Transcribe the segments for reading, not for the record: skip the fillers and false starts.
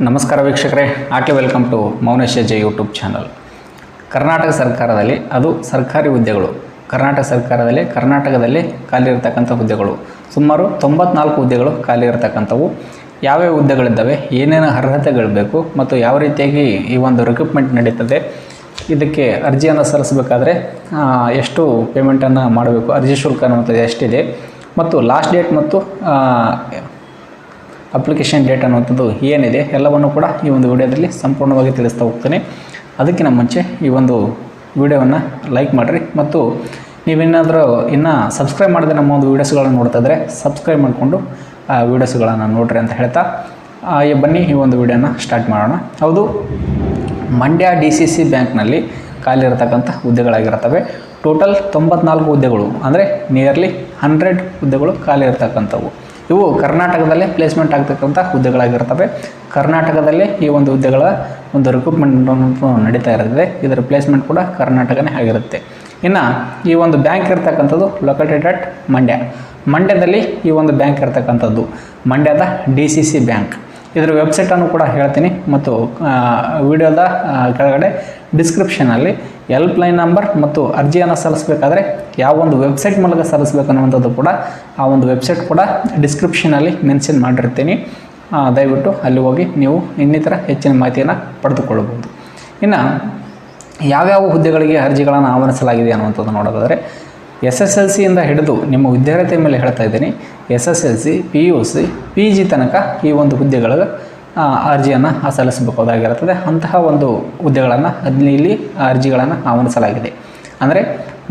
ನಮಸ್ಕಾರ ವೀಕ್ಷಕರೇ, heartly welcome to Mounesh J YouTube channel. Karnataka ಸರ್ಕಾರದಲ್ಲಿ ಅದು ಸರ್ಕಾರಿ ಹುದ್ದೆಗಳು, ಕರ್ನಾಟಕದಲ್ಲಿ ಖಾಲಿ ಇರತಕ್ಕಂಥ ಹುದ್ದೆಗಳು ಸುಮಾರು 94 ಹುದ್ದೆಗಳು ಖಾಲಿ ಇರತಕ್ಕಂಥವು. ಯಾವ್ಯಾವ ಹುದ್ದೆಗಳಿದ್ದಾವೆ, ಏನೇನು ಅರ್ಹತೆಗಳು ಬೇಕು ಮತ್ತು ಯಾವ ರೀತಿಯಾಗಿ ಈ ಒಂದು ರಿಕ್ರೂಟ್ಮೆಂಟ್ ನಡೀತದೆ, ಇದಕ್ಕೆ ಅರ್ಜಿಯನ್ನು ಸಲ್ಲಿಸಬೇಕಾದ್ರೆ ಎಷ್ಟು ಪೇಮೆಂಟನ್ನು ಮಾಡಬೇಕು, ಅರ್ಜಿ ಶುಲ್ಕ ಅನ್ನುವಂಥದ್ದು ಎಷ್ಟಿದೆ ಮತ್ತು ಲಾಸ್ಟ್ ಡೇಟ್ ಮತ್ತು ಅಪ್ಲಿಕೇಶನ್ ಡೇಟ್ ಅನ್ನುವಂಥದ್ದು ಏನಿದೆ ಎಲ್ಲವನ್ನು ಕೂಡ ಈ ಒಂದು ವಿಡಿಯೋದಲ್ಲಿ ಸಂಪೂರ್ಣವಾಗಿ ತಿಳಿಸ್ತಾ ಹೋಗ್ತೇನೆ. ಅದಕ್ಕಿಂತ ಮುಂಚೆ ಈ ಒಂದು ವಿಡಿಯೋವನ್ನು ಲೈಕ್ ಮಾಡಿರಿ ಮತ್ತು ನೀವೇನಾದರೂ ಇನ್ನೂ ಸಬ್ಸ್ಕ್ರೈಬ್ ಮಾಡದೆ ನಮ್ಮ ಒಂದು ವೀಡಿಯೋಸ್ಗಳನ್ನು ನೋಡ್ತಾ ಇದ್ದರೆ ಸಬ್ಸ್ಕ್ರೈಬ್ ಮಾಡಿಕೊಂಡು ಆ ವೀಡಿಯೋಸ್ಗಳನ್ನು ನೋಡ್ರಿ ಅಂತ ಹೇಳ್ತಾ ಬನ್ನಿ ಈ ಒಂದು ವಿಡಿಯೋನ ಸ್ಟಾರ್ಟ್ ಮಾಡೋಣ. ಹೌದು, ಮಂಡ್ಯ DCC ಬ್ಯಾಂಕ್ನಲ್ಲಿ ಖಾಲಿ ಇರತಕ್ಕಂಥ ಹುದ್ದೆಗಳಾಗಿರ್ತವೆ. ಟೋಟಲ್ 94 ಹುದ್ದೆಗಳು, ಅಂದರೆ ನಿಯರ್ಲಿ 100 ಹುದ್ದೆಗಳು ಖಾಲಿ ಇರತಕ್ಕಂಥವು. ಇವು ಕರ್ನಾಟಕದಲ್ಲೇ ಪ್ಲೇಸ್ಮೆಂಟ್ ಆಗ್ತಕ್ಕಂಥ ಹುದ್ದೆಗಳಾಗಿರ್ತವೆ. ಕರ್ನಾಟಕದಲ್ಲೇ ಈ ಒಂದು ಹುದ್ದೆಗಳ ಒಂದು ರಿಕ್ರೂಟ್ಮೆಂಟ್ ನಡೀತಾ ಇರ್ತದೆ. ಇದರ ಪ್ಲೇಸ್ಮೆಂಟ್ ಕೂಡ ಕರ್ನಾಟಕನೇ ಆಗಿರುತ್ತೆ. ಇನ್ನು ಈ ಒಂದು ಬ್ಯಾಂಕ್ ಇರ್ತಕ್ಕಂಥದ್ದು ಲೊಕೇಟೆಡ್ ಅಟ್ ಮಂಡ್ಯದಲ್ಲಿ ಈ ಒಂದು ಬ್ಯಾಂಕ್ ಇರ್ತಕ್ಕಂಥದ್ದು ಮಂಡ್ಯದ DCC ಬ್ಯಾಂಕ್. ಇದರ ವೆಬ್ಸೈಟನ್ನು ಕೂಡ ಹೇಳ್ತೀನಿ ಮತ್ತು ವಿಡಿಯೋದ ಕೆಳಗಡೆ ಡಿಸ್ಕ್ರಿಪ್ಷನಲ್ಲಿ ಹೆಲ್ಪ್ಲೈನ್ ನಂಬರ್ ಮತ್ತು ಅರ್ಜಿಯನ್ನು ಸಲ್ಲಿಸಬೇಕಾದ್ರೆ ಯಾವ ಒಂದು ವೆಬ್ಸೈಟ್ ಮೂಲಕ ಸಲ್ಲಿಸಬೇಕು ಅನ್ನುವಂಥದ್ದು ಕೂಡ ಆ ಒಂದು ವೆಬ್ಸೈಟ್ ಕೂಡ ಡಿಸ್ಕ್ರಿಪ್ಷನಲ್ಲಿ ಮೆನ್ಷನ್ ಮಾಡಿರ್ತೀನಿ. ದಯವಿಟ್ಟು ಅಲ್ಲಿ ಹೋಗಿ ನೀವು ಇನ್ನಿತರ ಹೆಚ್ಚಿನ ಮಾಹಿತಿಯನ್ನು ಪಡೆದುಕೊಳ್ಳಬಹುದು. ಇನ್ನು ಯಾವ್ಯಾವ ಹುದ್ದೆಗಳಿಗೆ ಅರ್ಜಿಗಳನ್ನು ಆಹ್ವಾನಿಸಲಾಗಿದೆ ಅನ್ನುವಂಥದ್ದು ನೋಡೋದಾದರೆ SSLCಯಿಂದ ಹಿಡಿದು ನಿಮ್ಮ ವಿದ್ಯಾರ್ಥಿ ಮೇಲೆ ಹೇಳ್ತಾ ಇದ್ದೀನಿ, SSLC, PUC, PG ತನಕ ಈ ಒಂದು ಹುದ್ದೆಗಳ ಅರ್ಜಿಯನ್ನು ಸಲ್ಲಿಸಬಹುದಾಗಿರುತ್ತದೆ. ಅಂತಹ ಒಂದು ಹುದ್ದೆಗಳನ್ನು ಇಲ್ಲಿ ಅರ್ಜಿಗಳನ್ನು ಆಹ್ವಾನಿಸಲಾಗಿದೆ. ಅಂದರೆ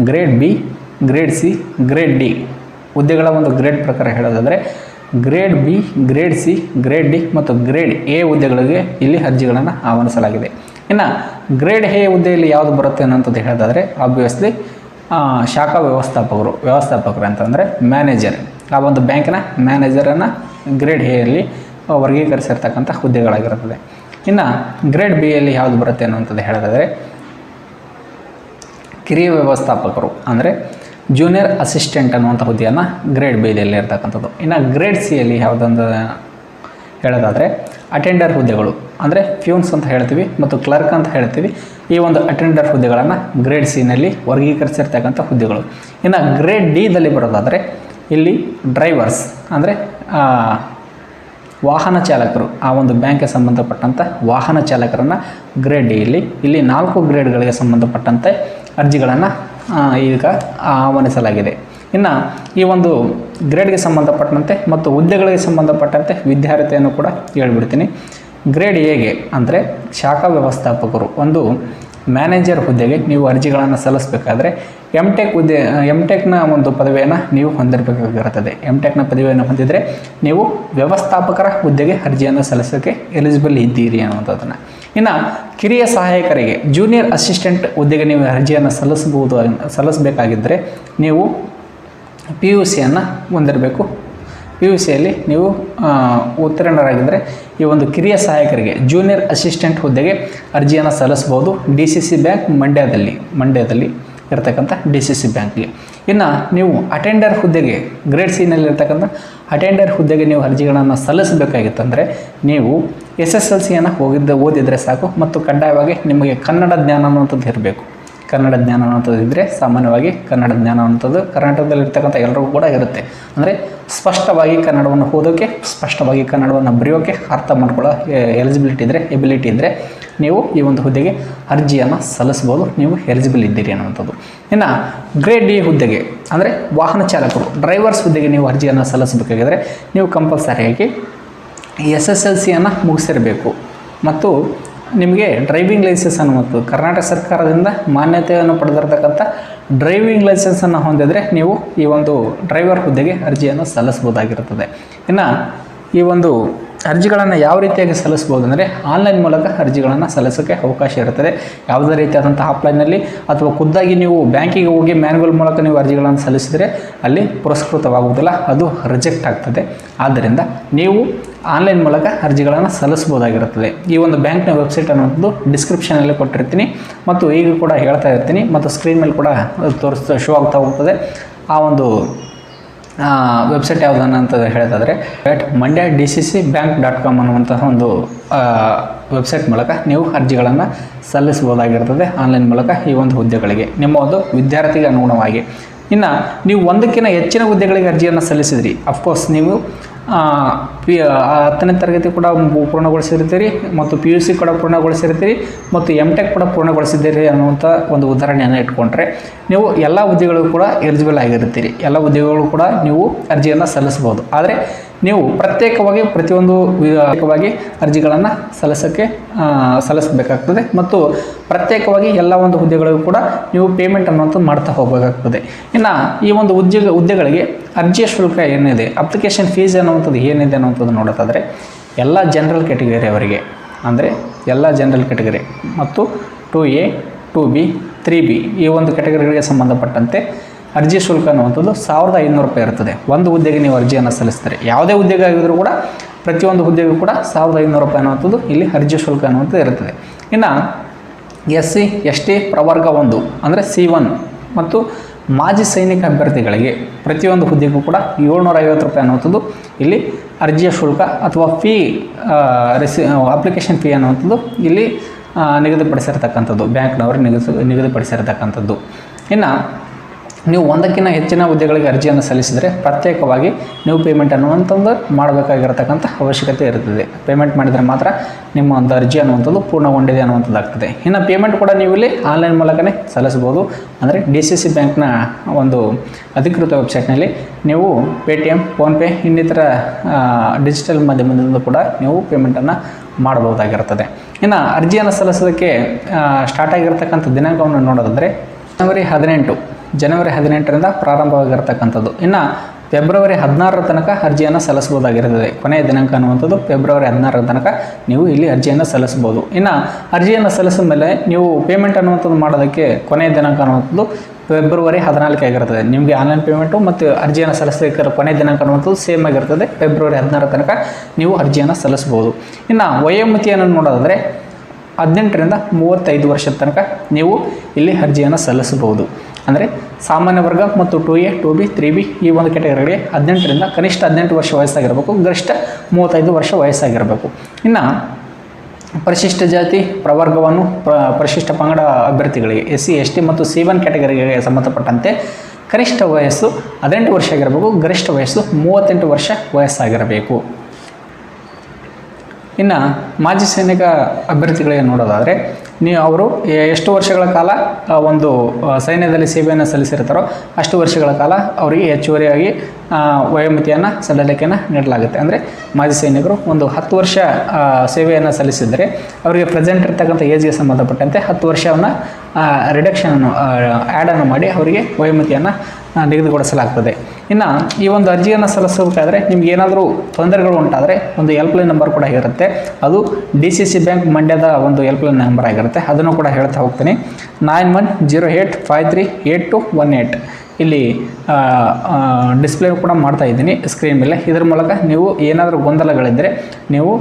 grade B, grade C, grade D ಹುದ್ದೆಗಳ ಒಂದು ಗ್ರೇಡ್ ಪ್ರಕಾರ ಹೇಳೋದಾದರೆ grade B, grade C, grade D ಮತ್ತು ಗ್ರೇಡ್ A ಹುದ್ದೆಗಳಿಗೆ ಇಲ್ಲಿ ಅರ್ಜಿಗಳನ್ನು ಆಹ್ವಾನಿಸಲಾಗಿದೆ. ಇನ್ನು ಗ್ರೇಡ್ A ಹುದ್ದೆಯಲ್ಲಿ ಯಾವುದು ಬರುತ್ತೆ ಅನ್ನೋಂಥದ್ದು ಹೇಳೋದಾದರೆ ಆಬ್ವಿಯಸ್ಲಿ ಶಾಖಾ ವ್ಯವಸ್ಥಾಪಕರು ಅಂತಂದರೆ ಮ್ಯಾನೇಜರ್, ಆ ಒಂದು ಬ್ಯಾಂಕಿನ ಮ್ಯಾನೇಜರನ್ನು ಗ್ರೇಡ್ ಎಯಲ್ಲಿ ವರ್ಗೀಕರಿಸಿರ್ತಕ್ಕಂಥ ಹುದ್ದೆಗಳಾಗಿರುತ್ತದೆ. ಇನ್ನು ಗ್ರೇಡ್ B ಯಲ್ಲಿ ಯಾವುದು ಬರುತ್ತೆ ಅನ್ನುವಂಥದ್ದು ಹೇಳೋದಾದರೆ ಕಿರಿಯ ವ್ಯವಸ್ಥಾಪಕರು ಅಂದರೆ ಜೂನಿಯರ್ ಅಸಿಸ್ಟೆಂಟ್ ಅನ್ನುವಂಥ ಹುದ್ದೆಯನ್ನು ಗ್ರೇಡ್ B ಯಲ್ಲಿ ಇರ್ತಕ್ಕಂಥದ್ದು. ಇನ್ನು ಗ್ರೇಡ್ C ಯಲ್ಲಿ ಯಾವುದಂತ ಹೇಳೋದಾದರೆ ಅಟೆಂಡರ್ ಹುದ್ದೆಗಳು ಅಂದರೆ ಫ್ಯೂನ್ಸ್ ಅಂತ ಹೇಳ್ತೀವಿ ಮತ್ತು ಕ್ಲರ್ಕ್ ಅಂತ ಹೇಳ್ತೀವಿ. ಈ ಒಂದು ಅಟೆಂಡರ್ ಹುದ್ದೆಗಳನ್ನು ಗ್ರೇಡ್ C ನಲ್ಲಿ ವರ್ಗೀಕರಿಸಿರ್ತಕ್ಕಂಥ ಹುದ್ದೆಗಳು. ಇನ್ನು ಗ್ರೇಡ್ D ದಲ್ಲಿ ಬರೋದಾದರೆ ಇಲ್ಲಿ ಡ್ರೈವರ್ಸ್ ಅಂದರೆ ವಾಹನ ಚಾಲಕರು, ಆ ಒಂದು ಬ್ಯಾಂಕ್ಗೆ ಸಂಬಂಧಪಟ್ಟಂಥ ವಾಹನ ಚಾಲಕರನ್ನು ಗ್ರೇಡ್ D ಇಲ್ಲಿ 4 ಗ್ರೇಡ್ಗಳಿಗೆ ಸಂಬಂಧಪಟ್ಟಂತೆ ಅರ್ಜಿಗಳನ್ನು ಈಗ ಆಹ್ವಾನಿಸಲಾಗಿದೆ. ಇನ್ನು ಈ ಒಂದು ಗ್ರೇಡ್ಗೆ ಸಂಬಂಧಪಟ್ಟಂತೆ ಮತ್ತು ಹುದ್ದೆಗಳಿಗೆ ಸಂಬಂಧಪಟ್ಟಂತೆ ವಿದ್ಯಾರ್ಥಿಯನ್ನು ಕೂಡ ಹೇಳ್ಬಿಡ್ತೀನಿ. ಗ್ರೇಡ್ Aಗೆ ಅಂದರೆ ಶಾಖಾ ವ್ಯವಸ್ಥಾಪಕರು ಒಂದು ಮ್ಯಾನೇಜರ್ ಹುದ್ದೆಗೆ ನೀವು ಅರ್ಜಿಗಳನ್ನು ಸಲ್ಲಿಸಬೇಕಾದ್ರೆ ಎಮ್.ಟೆಕ್ನ ಒಂದು ಪದವಿಯನ್ನು ನೀವು ಹೊಂದಿರಬೇಕಾಗಿರುತ್ತದೆ. ಎಮ್.ಟೆಕ್ನ ಪದವಿಯನ್ನು ಹೊಂದಿದರೆ ನೀವು ವ್ಯವಸ್ಥಾಪಕರ ಹುದ್ದೆಗೆ ಅರ್ಜಿಯನ್ನು ಸಲ್ಲಿಸೋಕ್ಕೆ ಎಲಿಜಿಬಲ್ ಇದ್ದೀರಿ ಅನ್ನುವಂಥದ್ದನ್ನು. ಇನ್ನು ಕಿರಿಯ ಸಹಾಯಕರಿಗೆ ಜೂನಿಯರ್ ಅಸಿಸ್ಟೆಂಟ್ ಹುದ್ದೆಗೆ ನೀವು ಅರ್ಜಿಯನ್ನು ಸಲ್ಲಿಸಬೇಕಾಗಿದ್ದರೆ ನೀವು PUCಯನ್ನು ಹೊಂದಿರಬೇಕು. PUCಯಲ್ಲಿ ನೀವು ಉತ್ತೀರ್ಣರಾಗಿದ್ದರೆ ಈ ಒಂದು ಕಿರಿಯ ಸಹಾಯಕರಿಗೆ ಜೂನಿಯರ್ ಅಸಿಸ್ಟೆಂಟ್ ಹುದ್ದೆಗೆ ಅರ್ಜಿಯನ್ನು ಸಲ್ಲಿಸ್ಬೋದು DCC ಬ್ಯಾಂಕ್ ಮಂಡ್ಯದಲ್ಲಿ ಇರತಕ್ಕಂಥ DCC ಬ್ಯಾಂಕ್ಗೆ. ಇನ್ನು ನೀವು ಅಟೆಂಡರ್ ಹುದ್ದೆಗೆ ಗ್ರೇಡ್ C ನಲ್ಲಿರ್ತಕ್ಕಂಥ ಅಟೆಂಡರ್ ಹುದ್ದೆಗೆ ನೀವು ಅರ್ಜಿಗಳನ್ನು ಸಲ್ಲಿಸಬೇಕಾಗಿತ್ತಂದರೆ ನೀವು SSLCಯನ್ನು ಓದಿದರೆ ಸಾಕು ಮತ್ತು ಕಡ್ಡಾಯವಾಗಿ ನಿಮಗೆ ಕನ್ನಡ ಜ್ಞಾನ ಅನ್ನುವಂಥದ್ದು ಇರಬೇಕು. ಕನ್ನಡ ಜ್ಞಾನ ಅನ್ನೋಂಥದ್ದು ಇದ್ದರೆ ಸಾಮಾನ್ಯವಾಗಿ ಕನ್ನಡ ಜ್ಞಾನ ಅನ್ನೋಂಥದ್ದು ಕರ್ನಾಟಕದಲ್ಲಿರ್ತಕ್ಕಂಥ ಎಲ್ಲರಿಗೂ ಕೂಡ ಇರುತ್ತೆ. ಅಂದರೆ ಸ್ಪಷ್ಟವಾಗಿ ಕನ್ನಡವನ್ನು ಓದೋಕ್ಕೆ, ಸ್ಪಷ್ಟವಾಗಿ ಕನ್ನಡವನ್ನು ಬರೆಯೋಕ್ಕೆ, ಅರ್ಥ ಮಾಡ್ಕೊಳ್ಳೋ ಎಬಿಲಿಟಿ ಇದ್ದರೆ ನೀವು ಈ ಒಂದು ಹುದ್ದೆಗೆ ಅರ್ಜಿಯನ್ನು ಸಲ್ಲಿಸ್ಬೋದು, ನೀವು ಎಲಿಜಿಬಲ್ ಇದ್ದೀರಿ ಅನ್ನುವಂಥದ್ದು. ಇನ್ನು ಗ್ರೇಡ್ D ಹುದ್ದೆಗೆ ಅಂದರೆ ವಾಹನ ಚಾಲಕರು ಡ್ರೈವರ್ಸ್ ಹುದ್ದೆಗೆ ನೀವು ಅರ್ಜಿಯನ್ನು ಸಲ್ಲಿಸಬೇಕಾಗಿದ್ದರೆ ನೀವು ಕಂಪಲ್ಸರಿಯಾಗಿ SSLCಯನ್ನು ಮುಗಿಸಿರಬೇಕು ಮತ್ತು ನಿಮಗೆ ಡ್ರೈವಿಂಗ್ ಲೈಸೆನ್ಸ್ ಅನ್ನುವಂಥದ್ದು ಕರ್ನಾಟಕ ಸರ್ಕಾರದಿಂದ ಮಾನ್ಯತೆಯನ್ನು ಪಡೆದಿರತಕ್ಕಂಥ ಡ್ರೈವಿಂಗ್ ಲೈಸೆನ್ಸನ್ನು ಹೊಂದಿದರೆ ನೀವು ಈ ಒಂದು ಡ್ರೈವರ್ ಹುದ್ದೆಗೆ ಅರ್ಜಿಯನ್ನು ಸಲ್ಲಿಸ್ಬೋದಾಗಿರುತ್ತದೆ. ಇನ್ನು ಈ ಒಂದು ಅರ್ಜಿಗಳನ್ನು ಯಾವ ರೀತಿಯಾಗಿ ಸಲ್ಲಿಸ್ಬೋದು ಅಂದರೆ ಆನ್ಲೈನ್ ಮೂಲಕ ಅರ್ಜಿಗಳನ್ನು ಸಲ್ಲಿಸೋಕ್ಕೆ ಅವಕಾಶ ಇರುತ್ತದೆ. ಯಾವುದೇ ರೀತಿಯಾದಂಥ ಆಫ್ಲೈನಲ್ಲಿ ಅಥವಾ ಖುದ್ದಾಗಿ ನೀವು ಬ್ಯಾಂಕಿಗೆ ಹೋಗಿ ಮ್ಯಾನ್ಯುವಲ್ ಮೂಲಕ ನೀವು ಅರ್ಜಿಗಳನ್ನು ಸಲ್ಲಿಸಿದರೆ ಅಲ್ಲಿ ಪುರಸ್ಕೃತವಾಗುವುದಿಲ್ಲ, ಅದು ರಿಜೆಕ್ಟ್ ಆಗ್ತದೆ. ಆದ್ದರಿಂದ ನೀವು ಆನ್ಲೈನ್ ಮೂಲಕ ಅರ್ಜಿಗಳನ್ನು ಸಲ್ಲಿಸ್ಬೋದಾಗಿರುತ್ತದೆ. ಈ ಒಂದು ಬ್ಯಾಂಕ್ನ ವೆಬ್ಸೈಟ್ ಅನ್ನೋದು ಡಿಸ್ಕ್ರಿಪ್ಷನಲ್ಲಿ ಕೊಟ್ಟಿರ್ತೀನಿ ಮತ್ತು ಈಗ ಕೂಡ ಹೇಳ್ತಾ ಇರ್ತೀನಿ ಮತ್ತು ಸ್ಕ್ರೀನ್ ಮೇಲೆ ಕೂಡ ಶೋ ಆಗ್ತಾ ಹೋಗ್ತದೆ. ಆ ಒಂದು ವೆಬ್ಸೈಟ್ ಯಾವುದನ್ನು ಅಂತ ಹೇಳೋದಾದರೆ mandya.dcc.bank.com ಅನ್ನುವಂತಹ ಒಂದು ವೆಬ್ಸೈಟ್ ಮೂಲಕ ನೀವು ಅರ್ಜಿಗಳನ್ನು ಸಲ್ಲಿಸಬಹುದಾಗಿರ್ತದೆ ಆನ್ಲೈನ್ ಮೂಲಕ ಈ ಒಂದು ಹುದ್ದೆಗಳಿಗೆ ನಿಮ್ಮ ಒಂದು ವಿದ್ಯಾರ್ಥಿಗೆ ಅನುಗುಣವಾಗಿ. ಇನ್ನು ನೀವು ಒಂದಕ್ಕಿಂತ ಹೆಚ್ಚಿನ ಹುದ್ದೆಗಳಿಗೆ ಅರ್ಜಿಯನ್ನು ಸಲ್ಲಿಸಿದ್ರಿ, ಅಫ್ಕೋರ್ಸ್ ನೀವು 10ನೇ ತರಗತಿ ಕೂಡ ಪೂರ್ಣಗೊಳಿಸಿರ್ತೀರಿ ಮತ್ತು PUC ಕೂಡ ಪೂರ್ಣಗೊಳಿಸಿರ್ತೀರಿ ಮತ್ತು MTech ಕೂಡ ಪೂರ್ಣಗೊಳಿಸಿದ್ದೀರಿ ಅನ್ನುವಂಥ ಒಂದು ಉದಾಹರಣೆಯನ್ನು ಇಟ್ಕೊಂಡ್ರೆ ನೀವು ಎಲ್ಲ ಹುದ್ದೆಗಳಿಗೂ ಕೂಡ ಎಲಿಜಿಬಲ್ ಆಗಿರ್ತೀರಿ. ಎಲ್ಲ ಹುದ್ದೆಗಳು ಕೂಡ ನೀವು ಅರ್ಜಿಯನ್ನು ಸಲ್ಲಿಸ್ಬೋದು. ಆದರೆ ನೀವು ಪ್ರತ್ಯೇಕವಾಗಿ ಪ್ರತಿಯೊಂದು ಅರ್ಜಿಗಳನ್ನು ಸಲ್ಲಿಸಬೇಕಾಗ್ತದೆ ಮತ್ತು ಪ್ರತ್ಯೇಕವಾಗಿ ಎಲ್ಲ ಒಂದು ಹುದ್ದೆಗಳಿಗೂ ಕೂಡ ನೀವು ಪೇಮೆಂಟ್ ಅನ್ನುವಂಥದ್ದು ಮಾಡ್ತಾ ಹೋಗಬೇಕಾಗ್ತದೆ. ಇನ್ನು ಈ ಒಂದು ಹುದ್ದೆಗಳಿಗೆ ಅರ್ಜಿಯ ಶುಲ್ಕ ಏನಿದೆ, ಅಪ್ಲಿಕೇಶನ್ ಫೀಸ್ ಅನ್ನುವಂಥದ್ದು ಏನಿದೆ ಅನ್ನುವಂಥದ್ದು ನೋಡೋದಾದರೆ ಎಲ್ಲ ಜನರಲ್ ಕ್ಯಾಟಗರಿ ಅವರಿಗೆ, ಅಂದರೆ ಎಲ್ಲ ಜನರಲ್ ಕ್ಯಾಟಗರಿ ಮತ್ತು 2A 2B 3B ಈ ಒಂದು ಕ್ಯಾಟಗರಿಗಳಿಗೆ ಸಂಬಂಧಪಟ್ಟಂತೆ ಅರ್ಜಿ ಶುಲ್ಕ ಅನ್ನುವಂಥದ್ದು 1500 ರೂಪಾಯಿ ಇರ್ತದೆ. ಒಂದು ಹುದ್ದೆಗೆ ನೀವು ಅರ್ಜಿಯನ್ನು ಸಲ್ಲಿಸ್ತಾರೆ, ಯಾವುದೇ ಹುದ್ದೆಗೆ ಆಗಿದ್ರೂ ಕೂಡ ಪ್ರತಿಯೊಂದು ಹುದ್ದೆಗೂ ಕೂಡ 1500 ರೂಪಾಯಿ ಅನ್ನುವಂಥದ್ದು ಇಲ್ಲಿ ಅರ್ಜಿ ಶುಲ್ಕ ಅನ್ನುವಂಥದ್ದು ಇರುತ್ತದೆ. ಇನ್ನು SC ST ಪ್ರವರ್ಗ 1 ಅಂದರೆ C1 ಮತ್ತು ಮಾಜಿ ಸೈನಿಕ ಅಭ್ಯರ್ಥಿಗಳಿಗೆ ಪ್ರತಿಯೊಂದು ಹುದ್ದೆಗೂ ಕೂಡ 750 ರೂಪಾಯಿ ಅನ್ನುವಂಥದ್ದು ಇಲ್ಲಿ ಅರ್ಜಿಯ ಶುಲ್ಕ ಅಥವಾ ಅಪ್ಲಿಕೇಶನ್ ಫೀ ಅನ್ನುವಂಥದ್ದು ಇಲ್ಲಿ ನಿಗದಿಪಡಿಸಿರ್ತಕ್ಕಂಥದ್ದು, ಬ್ಯಾಂಕ್ನವರು ನಿಗದಿಪಡಿಸಿರ್ತಕ್ಕಂಥದ್ದು. ಇನ್ನು ನೀವು ಒಂದಕ್ಕಿಂತ ಹೆಚ್ಚಿನ ಹುದ್ದೆಗಳಿಗೆ ಅರ್ಜಿಯನ್ನು ಸಲ್ಲಿಸಿದರೆ ಪ್ರತ್ಯೇಕವಾಗಿ ನೀವು ಪೇಮೆಂಟ್ ಅನ್ನುವಂಥದ್ದು ಮಾಡಬೇಕಾಗಿರತಕ್ಕಂಥ ಅವಶ್ಯಕತೆ ಇರುತ್ತದೆ. ಪೇಮೆಂಟ್ ಮಾಡಿದರೆ ಮಾತ್ರ ನಿಮ್ಮ ಒಂದು ಅರ್ಜಿ ಅನ್ನುವಂಥದ್ದು ಪೂರ್ಣಗೊಂಡಿದೆ ಅನ್ನುವಂಥದ್ದಾಗ್ತದೆ. ಇನ್ನು ಪೇಮೆಂಟ್ ಕೂಡ ನೀವು ಇಲ್ಲಿ ಆನ್ಲೈನ್ ಮೂಲಕನೇ ಸಲ್ಲಿಸ್ಬೋದು. ಅಂದರೆ DCC ಬ್ಯಾಂಕ್ನ ಒಂದು ಅಧಿಕೃತ ವೆಬ್ಸೈಟ್ನಲ್ಲಿ ನೀವು Paytm, ಫೋನ್ಪೇ ಇನ್ನಿತರ ಡಿಜಿಟಲ್ ಮಾಧ್ಯಮದಿಂದ ಕೂಡ ನೀವು ಪೇಮೆಂಟನ್ನು ಮಾಡಬಹುದಾಗಿರ್ತದೆ. ಇನ್ನು ಅರ್ಜಿಯನ್ನು ಸಲ್ಲಿಸೋದಕ್ಕೆ ಸ್ಟಾರ್ಟ್ ಆಗಿರ್ತಕ್ಕಂಥ ದಿನಾಂಕವನ್ನು ನೋಡೋದಾದರೆ ಜನವರಿ 18ರಿಂದ ಪ್ರಾರಂಭವಾಗಿರ್ತಕ್ಕಂಥದ್ದು. ಇನ್ನು ಫೆಬ್ರವರಿ 16ರ ತನಕ ಅರ್ಜಿಯನ್ನು ಸಲ್ಲಿಸ್ಬೋದಾಗಿರ್ತದೆ. ಕೊನೆಯ ದಿನಾಂಕ ಅನ್ನುವಂಥದ್ದು ಫೆಬ್ರವರಿ 16ರ ತನಕ ನೀವು ಇಲ್ಲಿ ಅರ್ಜಿಯನ್ನು ಸಲ್ಲಿಸ್ಬೋದು. ಇನ್ನು ಅರ್ಜಿಯನ್ನು ಸಲ್ಲಿಸಿದ ಮೇಲೆ ನೀವು ಪೇಮೆಂಟ್ ಅನ್ನುವಂಥದ್ದು ಮಾಡೋದಕ್ಕೆ ಕೊನೆಯ ದಿನಾಂಕ ಅನ್ನುವಂಥದ್ದು ಫೆಬ್ರವರಿ 14 ಆಗಿರ್ತದೆ. ನಿಮಗೆ ಆನ್ಲೈನ್ ಪೇಮೆಂಟು ಮತ್ತು ಅರ್ಜಿಯನ್ನು ಸಲ್ಲಿಸಲಿಕ್ಕೆ ಕೊನೆಯ ದಿನಾಂಕ ಅನ್ನುವಂಥದ್ದು ಸೇಮ್ ಆಗಿರ್ತದೆ. ಫೆಬ್ರವರಿ 16ರ ತನಕ ನೀವು ಅರ್ಜಿಯನ್ನು ಸಲ್ಲಿಸ್ಬೋದು. ಇನ್ನು ವಯೋಮಿತಿಯನ್ನು ನೋಡೋದಾದರೆ 18ರಿಂದ 35 ವರ್ಷದ ತನಕ ನೀವು ಇಲ್ಲಿ ಅರ್ಜಿಯನ್ನು ಸಲ್ಲಿಸಬಹುದು. ಅಂದರೆ ಸಾಮಾನ್ಯ ವರ್ಗ ಮತ್ತು 2A 2B 3B ಈ ಒಂದು ಕ್ಯಾಟಗರಿಗೆ 18ರಿಂದ ಕನಿಷ್ಠ 18 ವರ್ಷ ವಯಸ್ಸಾಗಿರಬೇಕು, ಗರಿಷ್ಠ 35 ವರ್ಷ ವಯಸ್ಸಾಗಿರಬೇಕು. ಇನ್ನು ಪರಿಶಿಷ್ಟ ಜಾತಿ ಪ್ರವರ್ಗವನ್ನು ಪರಿಶಿಷ್ಟ ಪಂಗಡ ಅಭ್ಯರ್ಥಿಗಳಿಗೆ SC ST ಮತ್ತು C1 ಕ್ಯಾಟಗರಿಗೆ ಸಂಬಂಧಪಟ್ಟಂತೆ ಕನಿಷ್ಠ ವಯಸ್ಸು 18 ವರ್ಷ ಆಗಿರಬೇಕು, ಗರಿಷ್ಠ ವಯಸ್ಸು 38 ವರ್ಷ ವಯಸ್ಸಾಗಿರಬೇಕು. ಇನ್ನು ಮಾಜಿ ಸೈನಿಕ ಅಭ್ಯರ್ಥಿಗಳಿಗೆ ನೋಡೋದಾದರೆ ಅವರು ಎಷ್ಟು ವರ್ಷಗಳ ಕಾಲ ಒಂದು ಸೈನ್ಯದಲ್ಲಿ ಸೇವೆಯನ್ನು ಸಲ್ಲಿಸಿರ್ತಾರೋ ಅಷ್ಟು ವರ್ಷಗಳ ಕಾಲ ಅವರಿಗೆ ಹೆಚ್ಚುವರಿಯಾಗಿ ವಯೋಮಿತಿಯನ್ನು ಸಡಿಲಿಕೆಯನ್ನು ನೀಡಲಾಗುತ್ತೆ. ಅಂದರೆ ಮಾಜಿ ಸೈನಿಕರು ಒಂದು 10 ವರ್ಷ ಸೇವೆಯನ್ನು ಸಲ್ಲಿಸಿದರೆ ಅವರಿಗೆ ಪ್ರೆಸೆಂಟ್ ಇರ್ತಕ್ಕಂಥ ಏಜ್ಗೆ ಸಂಬಂಧಪಟ್ಟಂತೆ 10 ವರ್ಷವನ್ನು ರಿಡಕ್ಷನನ್ನು ಆ್ಯಡನ್ನು ಮಾಡಿ ಅವರಿಗೆ ವಯೋಮಿತಿಯನ್ನು ನಿಗದಿಗೊಳಿಸಲಾಗ್ತದೆ. ಇನ್ನು ಈ ಒಂದು ಅರ್ಜಿಯನ್ನು ಸಲ್ಲಿಸಬೇಕಾದ್ರೆ ನಿಮ್ಗೆ ಏನಾದರೂ ತೊಂದರೆಗಳು ಉಂಟಾದರೆ ಒಂದು ಹೆಲ್ಪ್ಲೈನ್ ನಂಬರ್ ಕೂಡ ಇರುತ್ತೆ. ಅದು DCC ಬ್ಯಾಂಕ್ ಮಂಡ್ಯದ ಒಂದು ಹೆಲ್ಪ್ಲೈನ್ ನಂಬರ್ ಆಗಿರುತ್ತೆ. ಅದನ್ನು ಕೂಡ ಹೇಳ್ತಾ ಹೋಗ್ತೀನಿ. 9108538218 ಇಲ್ಲಿ ಡಿಸ್ಪ್ಲೇ ಕೂಡ ಮಾಡ್ತಾ ಇದ್ದೀನಿ ಸ್ಕ್ರೀನ್ ಮೇಲೆ. ಇದರ ಮೂಲಕ ನೀವು ಏನಾದರೂ ಗೊಂದಲಗಳಿದ್ದರೆ ನೀವು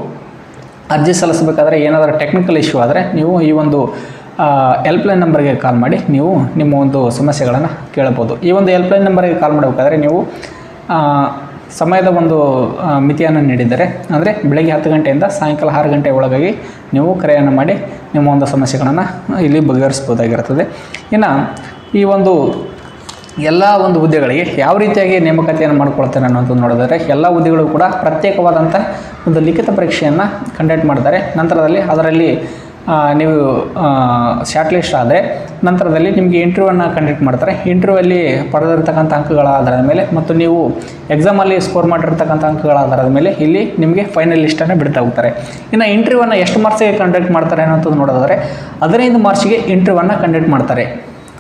ಅರ್ಜಿ ಸಲ್ಲಿಸಬೇಕಾದ್ರೆ ಏನಾದರೂ ಟೆಕ್ನಿಕಲ್ ಇಶ್ಯೂ ಆದರೆ ನೀವು ಈ ಒಂದು ಹೆಲ್ಪ್ಲೈನ್ ನಂಬರ್ಗೆ ಕಾಲ್ ಮಾಡಿ ನೀವು ನಿಮ್ಮ ಒಂದು ಸಮಸ್ಯೆಗಳನ್ನು ಕೇಳಬಹುದು. ಈ ಒಂದು ಹೆಲ್ಪ್ಲೈನ್ ನಂಬರ್ಗೆ ಕಾಲ್ ಮಾಡಬೇಕಾದ್ರೆ ನೀವು ಸಮಯದ ಒಂದು ಮಿತಿಯನ್ನು ನೀಡಿದ್ದಾರೆ. ಅಂದರೆ ಬೆಳಗ್ಗೆ 10 ಗಂಟೆಯಿಂದ ಸಾಯಂಕಾಲ 6 ಗಂಟೆ ಒಳಗಾಗಿ ನೀವು ಕರೆಯನ್ನು ಮಾಡಿ ನಿಮ್ಮ ಒಂದು ಸಮಸ್ಯೆಗಳನ್ನು ಇಲ್ಲಿ ಬಗೆಹರಿಸ್ಬೋದಾಗಿರ್ತದೆ. ಇನ್ನು ಈ ಒಂದು ಎಲ್ಲ ಒಂದು ಹುದ್ದೆಗಳಿಗೆ ಯಾವ ರೀತಿಯಾಗಿ ನೇಮಕಾತಿಯನ್ನು ಮಾಡ್ಕೊಳ್ತಾರೆ ಅನ್ನೋದು ನೋಡಿದರೆ ಎಲ್ಲ ಹುದ್ದೆಗಳು ಕೂಡ ಪ್ರತ್ಯೇಕವಾದಂಥ ಒಂದು ಲಿಖಿತ ಪರೀಕ್ಷೆಯನ್ನು ಕಂಡಕ್ಟ್ ಮಾಡ್ತಾರೆ. ನಂತರದಲ್ಲಿ ಅದರಲ್ಲಿ ನೀವು ಶಾರ್ಟ್ ಲಿಸ್ಟ್ ಆದರೆ ನಂತರದಲ್ಲಿ ನಿಮಗೆ ಇಂಟರ್ವ್ಯೂವನ್ನು ಕಂಡಕ್ಟ್ ಮಾಡ್ತಾರೆ. ಇಂಟರ್ವ್ಯೂಲ್ಲಿ ಪಡೆದಿರ್ತಕ್ಕಂಥ ಅಂಕಗಳ ಆಧಾರದ ಮೇಲೆ ಮತ್ತು ನೀವು ಎಕ್ಸಾಮಲ್ಲಿ ಸ್ಕೋರ್ ಮಾಡಿರ್ತಕ್ಕಂಥ ಅಂಕಗಳ ಆಧಾರದ ಮೇಲೆ ಇಲ್ಲಿ ನಿಮಗೆ ಫೈನಲ್ ಲಿಸ್ಟನ್ನು ಬಿಡ್ತಾ ಹೋಗ್ತಾರೆ. ಇನ್ನು ಇಂಟರ್ವ್ಯೂವನ್ನು ಎಷ್ಟು ಮಾರ್ಕ್ಸಿಗೆ ಕಂಡಕ್ಟ್ ಮಾಡ್ತಾರೆ ಅನ್ನೋದು ನೋಡೋದಾದರೆ 15 ಮಾರ್ಕ್ಸಿಗೆ ಇಂಟರ್ವ್ಯೂವನ್ನು ಕಂಡಕ್ಟ್ ಮಾಡ್ತಾರೆ.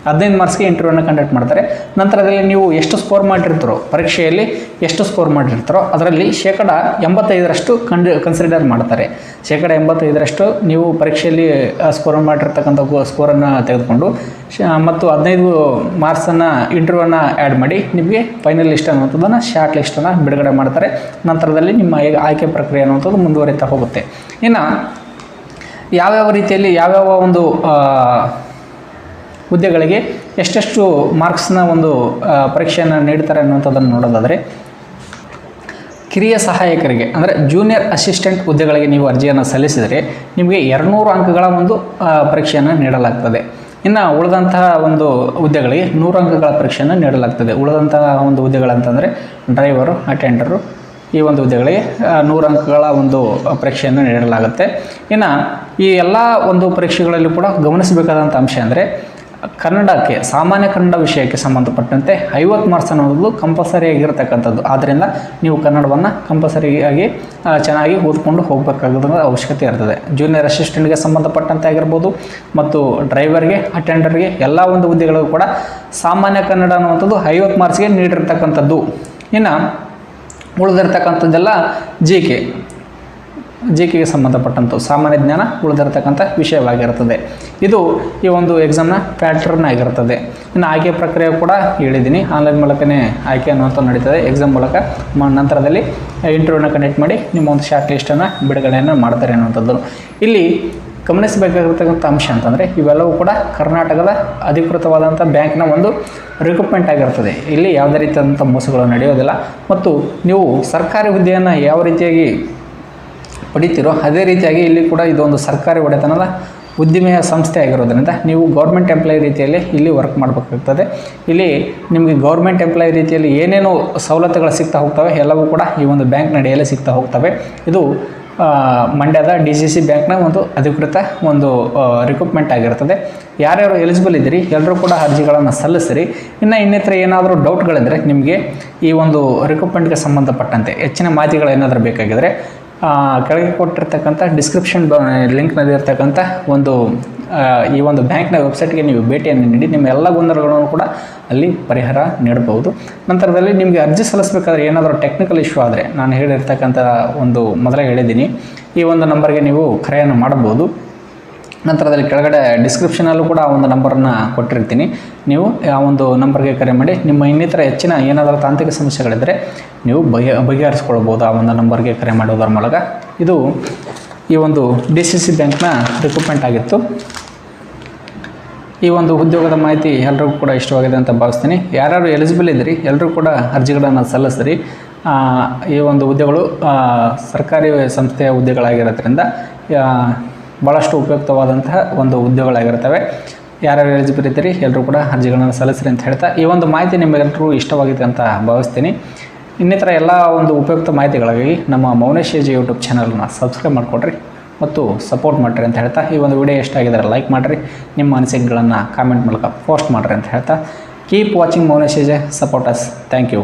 15 ಮಾರ್ಕ್ಸ್ಗೆ ಇಂಟರ್ವ್ಯೂವನ್ನು ಕಂಡಕ್ಟ್ ಮಾಡ್ತಾರೆ. ನಂತರದಲ್ಲಿ ನೀವು ಎಷ್ಟು ಸ್ಕೋರ್ ಮಾಡಿರ್ತಾರೋ ಪರೀಕ್ಷೆಯಲ್ಲಿ ಎಷ್ಟು ಸ್ಕೋರ್ ಮಾಡಿರ್ತಾರೋ ಅದರಲ್ಲಿ 85% ಕನ್ಸಿಡರ್ ಮಾಡ್ತಾರೆ. 85% ನೀವು ಪರೀಕ್ಷೆಯಲ್ಲಿ ಸ್ಕೋರ್ ಮಾಡಿರ್ತಕ್ಕಂಥ ಸ್ಕೋರನ್ನು ತೆಗೆದುಕೊಂಡು ಮತ್ತು 15 ಮಾರ್ಕ್ಸನ್ನು ಇಂಟರ್ವ್ಯೂವನ್ನು ಆ್ಯಡ್ ಮಾಡಿ ನಿಮಗೆ ಫೈನಲ್ ಲಿಸ್ಟ್ ಅನ್ನುವಂಥದ್ದನ್ನು ಶಾರ್ಟ್ ಲಿಸ್ಟನ್ನು ಬಿಡುಗಡೆ ಮಾಡ್ತಾರೆ. ನಂತರದಲ್ಲಿ ನಿಮ್ಮ ಆಯ್ಕೆ ಪ್ರಕ್ರಿಯೆ ಅನ್ನುವಂಥದ್ದು ಮುಂದುವರಿತಾ ಹೋಗುತ್ತೆ. ಇನ್ನು ಯಾವ್ಯಾವ ರೀತಿಯಲ್ಲಿ ಯಾವ್ಯಾವ ಒಂದು ಹುದ್ದೆಗಳಿಗೆ ಎಷ್ಟೆಷ್ಟು ಮಾರ್ಕ್ಸ್ನ ಒಂದು ಪರೀಕ್ಷೆಯನ್ನು ನೀಡ್ತಾರೆ ಅನ್ನುವಂಥದ್ದನ್ನು ನೋಡೋದಾದರೆ, ಕಿರಿಯ ಸಹಾಯಕರಿಗೆ ಅಂದರೆ ಜೂನಿಯರ್ ಅಸಿಸ್ಟೆಂಟ್ ಹುದ್ದೆಗಳಿಗೆ ನೀವು ಅರ್ಜಿಯನ್ನು ಸಲ್ಲಿಸಿದರೆ ನಿಮಗೆ 200 ಅಂಕಗಳ ಒಂದು ಪರೀಕ್ಷೆಯನ್ನು ನೀಡಲಾಗ್ತದೆ. ಇನ್ನು ಉಳಿದಂತಹ ಒಂದು ಹುದ್ದೆಗಳಿಗೆ 100 ಅಂಕಗಳ ಪರೀಕ್ಷೆಯನ್ನು ನೀಡಲಾಗ್ತದೆ. ಉಳಿದಂತಹ ಒಂದು ಹುದ್ದೆಗಳಂತಂದರೆ ಡ್ರೈವರು, ಅಟೆಂಡರು, ಈ ಒಂದು ಹುದ್ದೆಗಳಿಗೆ 100 ಅಂಕಗಳ ಒಂದು ಪರೀಕ್ಷೆಯನ್ನು ನೀಡಲಾಗುತ್ತೆ. ಇನ್ನು ಈ ಎಲ್ಲ ಒಂದು ಪರೀಕ್ಷೆಗಳಲ್ಲಿ ಕೂಡ ಗಮನಿಸಬೇಕಾದಂಥ ಅಂಶ ಅಂದರೆ ಕನ್ನಡಕ್ಕೆ, ಸಾಮಾನ್ಯ ಕನ್ನಡ ವಿಷಯಕ್ಕೆ ಸಂಬಂಧಪಟ್ಟಂತೆ 50 ಮಾರ್ಕ್ಸ್ ಅನ್ನೋದು ಕಂಪಲ್ಸರಿ ಆಗಿರತಕ್ಕಂಥದ್ದು. ಆದ್ದರಿಂದ ನೀವು ಕನ್ನಡವನ್ನು ಕಂಪಲ್ಸರಿಯಾಗಿ ಚೆನ್ನಾಗಿ ಓದ್ಕೊಂಡು ಹೋಗಬೇಕಾಗೋದ್ರ ಅವಶ್ಯಕತೆ ಇರ್ತದೆ. ಜೂನಿಯರ್ ಅಸಿಸ್ಟೆಂಟ್ಗೆ ಸಂಬಂಧಪಟ್ಟಂತೆ ಆಗಿರ್ಬೋದು ಮತ್ತು ಡ್ರೈವರ್ಗೆ, ಅಟೆಂಡರ್ಗೆ ಎಲ್ಲ ಒಂದು ಹುದ್ದೆಗಳಿಗೂ ಕೂಡ ಸಾಮಾನ್ಯ ಕನ್ನಡ ಅನ್ನುವಂಥದ್ದು 50 ಮಾರ್ಕ್ಸ್ಗೆ ನೀಡಿರ್ತಕ್ಕಂಥದ್ದು. ಇನ್ನು ಉಳಿದಿರ್ತಕ್ಕಂಥದ್ದೆಲ್ಲ ಜಿ ಕೆಗೆ ಸಂಬಂಧಪಟ್ಟಂಥ ಸಾಮಾನ್ಯ ಜ್ಞಾನ ಉಳಿದಿರತಕ್ಕಂಥ ವಿಷಯವಾಗಿರುತ್ತದೆ. ಇದು ಈ ಒಂದು ಎಕ್ಸಾಮ್ನ ಪ್ಯಾಟ್ರನ್ ಆಗಿರ್ತದೆ. ಇನ್ನು ಆಯ್ಕೆ ಪ್ರಕ್ರಿಯೆ ಕೂಡ ಹೇಳಿದ್ದೀನಿ, ಆನ್ಲೈನ್ ಮೂಲಕನೇ ಆಯ್ಕೆ ಅನ್ನುವಂಥ ನಡೀತದೆ. ಎಕ್ಸಾಮ್ ಮೂಲಕ ನಂತರದಲ್ಲಿ ಇಂಟರ್ವ್ಯೂನ ಕಂಡಕ್ಟ್ ಮಾಡಿ ನಿಮ್ಮ ಒಂದು ಶಾರ್ಟ್ ಲಿಸ್ಟನ್ನು ಬಿಡುಗಡೆಯನ್ನು ಮಾಡ್ತಾರೆ ಅನ್ನುವಂಥದ್ದು. ಇಲ್ಲಿ ಗಮನಿಸಬೇಕಾಗಿರ್ತಕ್ಕಂಥ ಅಂಶ ಅಂತಂದರೆ ಇವೆಲ್ಲವೂ ಕೂಡ ಕರ್ನಾಟಕದ ಅಧಿಕೃತವಾದಂಥ ಬ್ಯಾಂಕ್ನ ಒಂದು ರಿಕ್ರೂಟ್ಮೆಂಟ್ ಆಗಿರ್ತದೆ. ಇಲ್ಲಿ ಯಾವುದೇ ರೀತಿಯಾದಂಥ ಮೋಸಗಳು ನಡೆಯೋದಿಲ್ಲ ಮತ್ತು ನೀವು ಸರ್ಕಾರಿ ಹುದ್ದೆಯನ್ನು ಯಾವ ರೀತಿಯಾಗಿ ಪಡಿತೀರೋ ಅದೇ ರೀತಿಯಾಗಿ ಇಲ್ಲಿ ಕೂಡ ಇದೊಂದು ಸರ್ಕಾರಿ ಒಡೆತನದ ಉದ್ದಿಮೆಯ ಸಂಸ್ಥೆ ಆಗಿರೋದ್ರಿಂದ ನೀವು ಗೌರ್ಮೆಂಟ್ ಎಂಪ್ಲಾಯಿ ರೀತಿಯಲ್ಲಿ ಇಲ್ಲಿ ವರ್ಕ್ ಮಾಡಬೇಕಾಗ್ತದೆ. ಇಲ್ಲಿ ನಿಮಗೆ ಗೌರ್ಮೆಂಟ್ ಎಂಪ್ಲಾಯಿ ರೀತಿಯಲ್ಲಿ ಏನೇನು ಸವಲತ್ತುಗಳು ಸಿಗ್ತಾ ಹೋಗ್ತವೆ ಎಲ್ಲವೂ ಕೂಡ ಈ ಒಂದು ಬ್ಯಾಂಕ್ ನಡೆಯಲ್ಲೇ ಸಿಗ್ತಾ ಹೋಗ್ತವೆ. ಇದು ಮಂಡ್ಯದ DCC ಬ್ಯಾಂಕ್ನ ಒಂದು ಅಧಿಕೃತ ಒಂದು ರಿಕ್ರೂಟ್ಮೆಂಟ್ ಆಗಿರ್ತದೆ. ಯಾರ್ಯಾರು ಎಲಿಜಿಬಲ್ ಇದ್ದೀರಿ ಎಲ್ಲರೂ ಕೂಡ ಅರ್ಜಿಗಳನ್ನು ಸಲ್ಲಿಸಿರಿ. ಇನ್ನಿತರ ಏನಾದರೂ ಡೌಟ್ಗಳಿದ್ದರೆ ನಿಮಗೆ ಈ ಒಂದು ರಿಕ್ರೂಟ್ಮೆಂಟ್ಗೆ ಸಂಬಂಧಪಟ್ಟಂತೆ ಹೆಚ್ಚಿನ ಮಾಹಿತಿಗಳು ಏನಾದರೂ ಬೇಕಾಗಿದ್ದರೆ ಕೆಳಗೆ ಕೊಟ್ಟಿರ್ತಕ್ಕಂಥ ಡಿಸ್ಕ್ರಿಪ್ಷನ್ ಲಿಂಕ್ನಲ್ಲಿರ್ತಕ್ಕಂಥ ಒಂದು ಈ ಒಂದು ಬ್ಯಾಂಕ್ನ ವೆಬ್ಸೈಟ್ಗೆ ನೀವು ಭೇಟಿಯನ್ನು ನೀಡಿ ನಿಮ್ಮ ಎಲ್ಲ ಗೊಂದಲಗಳನ್ನು ಕೂಡ ಅಲ್ಲಿ ಪರಿಹಾರ ನೀಡಬಹುದು. ನಂತರದಲ್ಲಿ ನಿಮಗೆ ಅರ್ಜಿ ಸಲ್ಲಿಸಬೇಕಾದ್ರೆ ಏನಾದರೂ ಟೆಕ್ನಿಕಲ್ ಇಶ್ಯೂ ಆದರೆ ನಾನು ಹೇಳಿರ್ತಕ್ಕಂಥ ಒಂದು ಮೊದಲೇ ಹೇಳಿದ್ದೀನಿ, ಈ ಒಂದು ನಂಬರ್ಗೆ ನೀವು ಕರೆಯನ್ನು ಮಾಡಬಹುದು. ನಂತರದಲ್ಲಿ ಕೆಳಗಡೆ ಡಿಸ್ಕ್ರಿಪ್ಷನಲ್ಲೂ ಕೂಡ ಆ ಒಂದು ನಂಬರನ್ನು ಕೊಟ್ಟಿರ್ತೀನಿ. ನೀವು ಆ ಒಂದು ನಂಬರ್ಗೆ ಕರೆ ಮಾಡಿ ನಿಮ್ಮ ಇನ್ನಿತರ ಹೆಚ್ಚಿನ ಏನಾದರೂ ತಾಂತ್ರಿಕ ಸಮಸ್ಯೆಗಳಿದ್ದರೆ ನೀವು ಬಗೆಹರಿಸ್ಕೊಳ್ಬೋದು ಆ ಒಂದು ನಂಬರ್ಗೆ ಕರೆ ಮಾಡೋದರ ಮೂಲಕ. ಇದು ಈ ಒಂದು DCC ಬ್ಯಾಂಕ್ನ ರಿಕ್ರೂಟ್ಮೆಂಟ್ ಆಗಿತ್ತು. ಈ ಒಂದು ಉದ್ಯೋಗದ ಮಾಹಿತಿ ಎಲ್ಲರಿಗೂ ಕೂಡ ಇಷ್ಟವಾಗಿದೆ ಅಂತ ಭಾವಿಸ್ತೀನಿ. ಯಾರ್ಯಾರು ಎಲಿಜಿಬಲ್ ಇದ್ದೀರಿ ಎಲ್ಲರೂ ಕೂಡ ಅರ್ಜಿಗಳನ್ನು ಸಲ್ಲಿಸಿರಿ. ಈ ಒಂದು ಹುದ್ದೆಗಳು ಸರ್ಕಾರಿ ಸಂಸ್ಥೆಯ ಹುದ್ದೆಗಳಾಗಿರೋದ್ರಿಂದ ಭಾಳಷ್ಟು ಉಪಯುಕ್ತವಾದಂತಹ ಒಂದು ಉದ್ಯೋಗಗಳಾಗಿರ್ತವೆ. ಯಾರ್ಯಾರು ಎಲಿಜಿಬಲ್ ಇದ್ದೀರಿ ಎಲ್ಲರೂ ಕೂಡ ಅರ್ಜಿಗಳನ್ನು ಸಲ್ಲಿಸಿರಿ ಅಂತ ಹೇಳ್ತಾ ಈ ಒಂದು ಮಾಹಿತಿ ನಿಮಗೆಲ್ಲರೂ ಇಷ್ಟವಾಗಿದೆ ಅಂತ ಭಾವಿಸ್ತೀನಿ. ಇನ್ನಿತರ ಎಲ್ಲ ಒಂದು ಉಪಯುಕ್ತ ಮಾಹಿತಿಗಳಿಗಾಗಿ ನಮ್ಮ ಮೌನೇಶ್ ಎಜು ಯೂಟ್ಯೂಬ್ ಚಾನಲ್ನ ಸಬ್ಸ್ಕ್ರೈಬ್ ಮಾಡಿಕೊಡ್ರಿ ಮತ್ತು ಸಪೋರ್ಟ್ ಮಾಡಿರಿ ಅಂತ ಹೇಳ್ತಾ, ಈ ಒಂದು ವಿಡಿಯೋ ಇಷ್ಟ ಆಗಿದ್ದಾರೆ ಲೈಕ್ ಮಾಡಿರಿ, ನಿಮ್ಮ ಅನಿಸಿಕೆಗಳನ್ನು ಕಾಮೆಂಟ್ ಮೂಲಕ ಪೋಸ್ಟ್ ಮಾಡಿರಿ ಅಂತ ಹೇಳ್ತಾ, keep watching Mounesh edu, support us. Thank you.